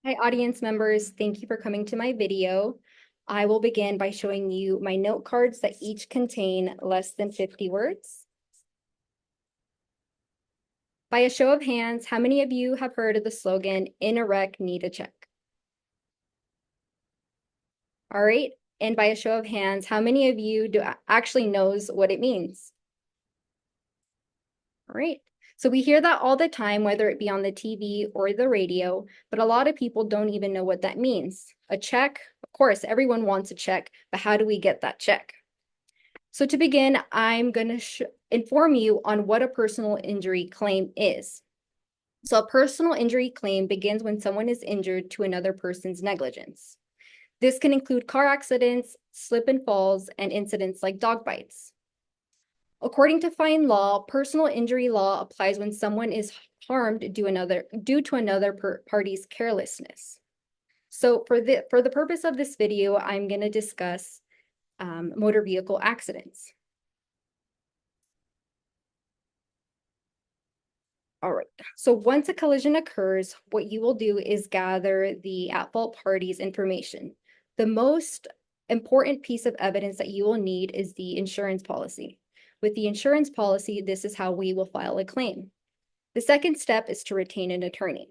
Hi, audience members. Thank you for coming to my video. I will begin by showing you my note cards that each contain less than 50 words. By a show of hands, how many of you have heard of the slogan, "In a wreck, need a check"? All right. And by a show of hands, how many of you actually knows what it means? All right. So we hear that all the time, whether it be on the TV or the radio, but a lot of people don't even know what that means. A check, of course, everyone wants a check, but how do we get that check? So to begin, I'm going to inform you on what a personal injury claim is. So a personal injury claim begins when someone is injured to another person's negligence. This can include car accidents, slip and falls, and incidents like dog bites. According to fine law, personal injury law applies when someone is harmed due to another party's carelessness. So for the purpose of this video, I'm going to discuss motor vehicle accidents. All right, so once a collision occurs, what you will do is gather the at-fault party's information. The most important piece of evidence that you will need is the insurance policy. With the insurance policy, this is how we will file a claim. The second step is to retain an attorney.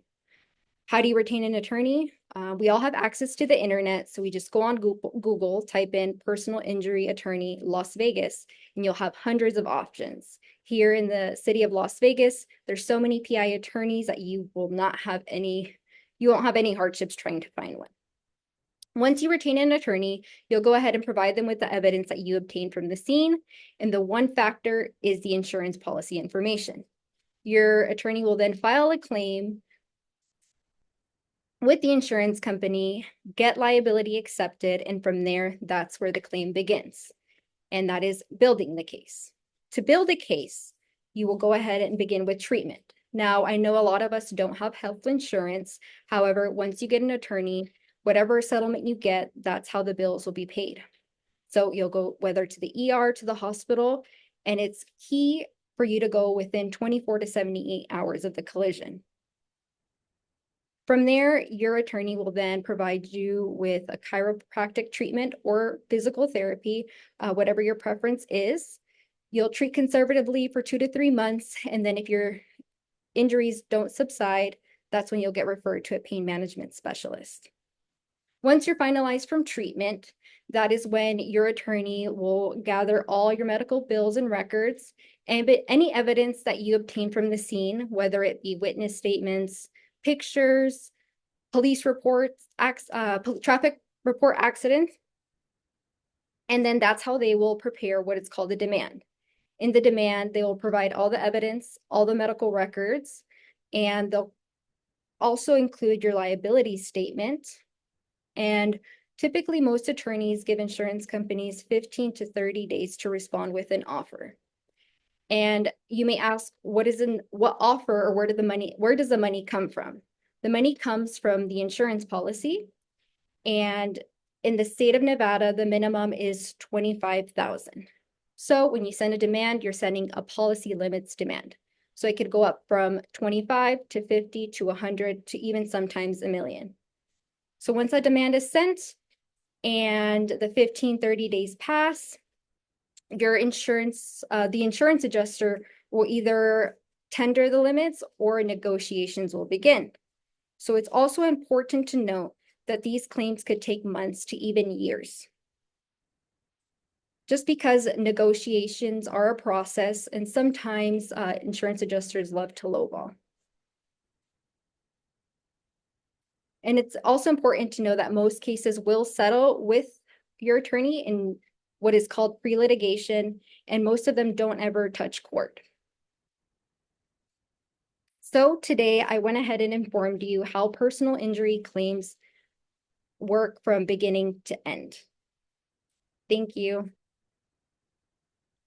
How do you retain an attorney? We all have access to the internet, so we just go on Google, type in personal injury attorney Las Vegas, and you'll have hundreds of options. Here in the city of Las Vegas, there's so many PI attorneys that you won't have any hardships trying to find one. Once you retain an attorney, you'll go ahead and provide them with the evidence that you obtained from the scene, and the one factor is the insurance policy information. Your attorney will then file a claim with the insurance company, get liability accepted, and from there, that's where the claim begins. And that is building the case. To build a case, you will go ahead and begin with treatment. Now, I know a lot of us don't have health insurance. However, once you get an attorney, whatever settlement you get, that's how the bills will be paid. So you'll go whether to the ER, to the hospital, and it's key for you to go within 24 to 78 hours of the collision. From there, your attorney will then provide you with a chiropractic treatment or physical therapy, whatever your preference is. You'll treat conservatively for 2 to 3 months, and then if your injuries don't subside, that's when you'll get referred to a pain management specialist. Once you're finalized from treatment, that is when your attorney will gather all your medical bills and records, and any evidence that you obtain from the scene, whether it be witness statements, pictures, police reports, traffic report accidents. And then that's how they will prepare what is called a demand. In the demand, they will provide all the evidence, all the medical records, and they'll also include your liability statement. And typically, most attorneys give insurance companies 15 to 30 days to respond with an offer. And you may ask, what offer, or where does the money come from? The money comes from the insurance policy. And in the state of Nevada, the minimum is $25,000. So when you send a demand, you're sending a policy limits demand. So it could go up from 25 to 50 to 100 to even sometimes $1 million. So once that demand is sent and the 30 days pass, the insurance adjuster will either tender the limits or negotiations will begin. So it's also important to note that these claims could take months to even years. Just because negotiations are a process, and sometimes insurance adjusters love to lowball. And it's also important to know that most cases will settle with your attorney in what is called pre-litigation, and most of them don't ever touch court. So today I went ahead and informed you how personal injury claims work from beginning to end. Thank you.